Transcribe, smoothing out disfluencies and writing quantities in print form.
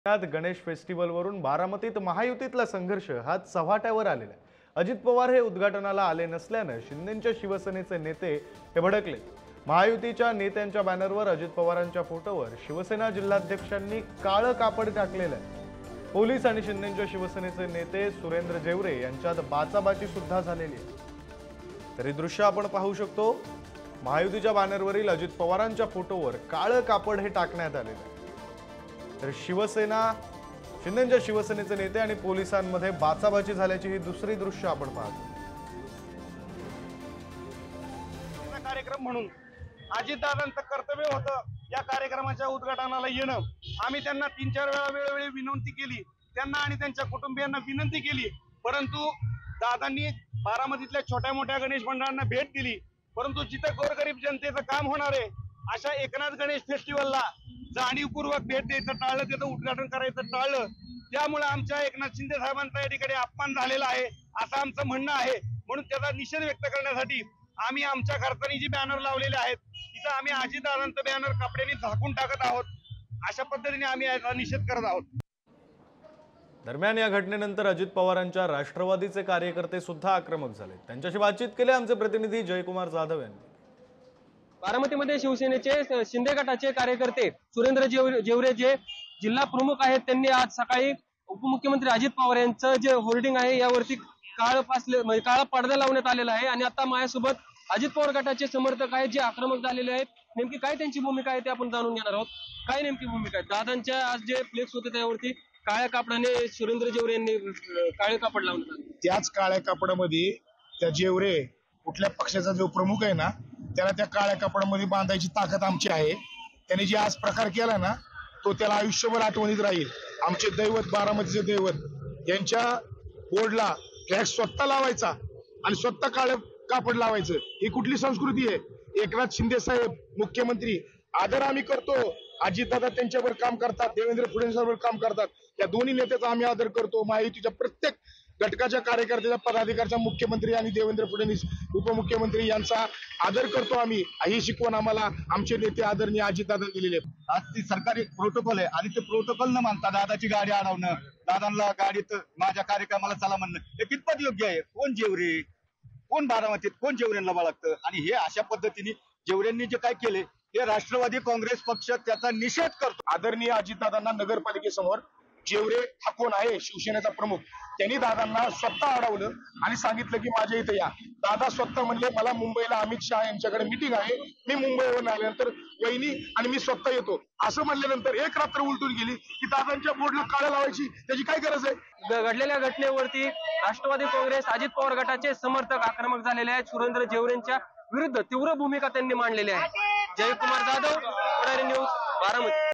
यात गणेश फेस्टिवलवरून बारामतीत महायुतीतला संघर्ष हा चव्हाट्यावर आलेला आहे। अजित पवार हे उद्घाटनाला आले नसल्याने शिंदेच्या शिवसेनेचे नेते हे भडकले। महायुतीच्या नेत्यांच्या बॅनरवर अजित पवारांच्या फोटोवर शिवसेना जिल्हाध्यक्षांनी काळे कापड टाकलेले आहे। पोलीस आणि शिंदेच्या शिवसेनेचे नेते सुरेंद्र जेवरे यांच्यात बाचाबाची सुद्धा झालेली आहे। तरी दृश्य आपण पाहू शकतो। महायुतीच्या बॅनरवरील अजित पवारांच्या फोटोवर काळे कापड हे टाकण्यात आलेले आहे। तर शिंदेच्या शिवसेनेचे नेते आणि पोलिसांमध्ये बाचाबाची झाल्याची ही दुसरी दृश्य आपण पाहतो। कार्यक्रम म्हणून अजितदादांचं कर्तव्य होतं या कार्यक्रमाच्या उद्घाटनाला येणं। आम्ही त्यांना 3-4 वेळा वेळोवेळी विनंती केली, त्यांना आणि त्यांच्या कुटुंबियांना विनंती केली, परंतु दादांनी बारामतीतल्या छोट्या मोठ्या गणेश मंडळांना भेट दिली। परंतु जिथे गोरगरीब जनतेचं काम होणार आहे अशा एकनाथ गणेश फेस्टिवलला जाणीवपूर्वक भेट द्यायचं टाळलं, त्याचं उद्घाटन करायचं टाळलं। त्यामुळे आमच्या एकनाथ शिंदे साहेबांचा या ठिकाणी अपमान झालेला आहे असं आमचं म्हणणं आहे। म्हणून त्याचा निषेध व्यक्त करण्यासाठी आम्ही आमच्या खर्चाने जी बॅनर लावलेले आहेत तिथं आम्ही अजितदादांचं बॅनर कपड्यांनी झाकून टाकत आहोत। अशा पद्धतीने आम्ही याचा निषेध करत आहोत। दरम्यान या घटनेनंतर अजित पवारांच्या राष्ट्रवादीचे कार्यकर्ते सुद्धा आक्रमक झाले। त्यांच्याशी बातचीत केली आमचे प्रतिनिधी जयकुमार जाधव यांनी। बारामतीमध्ये शिवसेनेचे शिंदे गटाचे कार्यकर्ते सुरेंद्र जेवरे जे जिल्हा प्रमुख आहेत, त्यांनी आज सकाळी उपमुख्यमंत्री अजित पवार यांचं जे होर्डिंग आहे यावरती काळा पडदा लावण्यात आलेला आहे। आणि आता माझ्यासोबत अजित पवार गटाचे समर्थक आहेत जे आक्रमक झालेले आहेत। नेमकी काय त्यांची भूमिका आहे ते आपण जाणून घेणार आहोत। काय नेमकी भूमिका आहे? दादांच्या आज जे फ्लेक्स होते त्यावरती काळ्या कापडाने सुरेंद्र जेवरे यांनी काळे कापड लावण्यात आले। त्याच काळ्या कापडामध्ये त्या जेवरे कुठल्या पक्षाचा जो प्रमुख आहे ना त्याला त्या काळ्या कापडामध्ये बांधायची ताकद आमची आहे। त्याने जे आज प्रकार केला ना तो त्याला आयुष्यभर आठवणीत राहील। आमचे दैवत बारामतीचे दैवत यांच्या बोर्डला फ्लॅक्स स्वतः लावायचा आणि स्वतः काळं कापड लावायचं, ही कुठली संस्कृती आहे? एकनाथ शिंदे साहेब मुख्यमंत्री आदर आम्ही करतो, अजितदादा त्यांच्यावर काम करतात, देवेंद्र फडणवीसांवर काम करतात, या दोन्ही नेत्याचा आम्ही आदर करतो। महायुतीच्या प्रत्येक घटकाच्या कार्यकर्त्याचा पदाधिकाऱ्याचा मुख्यमंत्री आणि देवेंद्र फडणवीस उपमुख्यमंत्री यांचा आदर करतो आम्ही। ही शिकवण आम्हाला आमचे नेते आदरणीय अजितदादा दिलेले। आज ती सरकारी प्रोटोकॉल आहे आणि ते प्रोटोकॉल न मानता दादाची गाडी अडवणं, दादांना गाडीत माझ्या कार्यक्रमाला चला म्हणणं हे कितपत योग्य आहे? कोण जेवरे, कोण बारामतीत, कोण जेवऱ्यांना बाळगतं? आणि हे अशा पद्धतीने जेवऱ्यांनी जे काय केले हे राष्ट्रवादी काँग्रेस पक्ष त्याचा निषेध करतो। आदरणीय अजितदादांना नगरपालिकेसमोर जेवरे हा कोण आहे शिवसेनेचा प्रमुख, त्यांनी दादांना स्वतः अडवलं आणि सांगितलं की माझ्या इथे या। दादा स्वतः म्हणले मला मुंबईला अमित शहा यांच्याकडे मीटिंग आहे, मी मुंबईवरून आल्यानंतर वहिनी आणि मी स्वतः येतो असं म्हणल्यानंतर एक रात्र उलटून गेली की दादांच्या बोर्डला काळं लावायची त्याची काय गरज आहे? घडलेल्या घटनेवरती राष्ट्रवादी काँग्रेस अजित पवार गटाचे समर्थक आक्रमक झालेले आहेत। सुरेंद्र जेवरेंच्या विरुद्ध तीव्र भूमिका त्यांनी मांडलेली आहे। जयकुमार जाधव, पुढारी न्यूज, बारामती।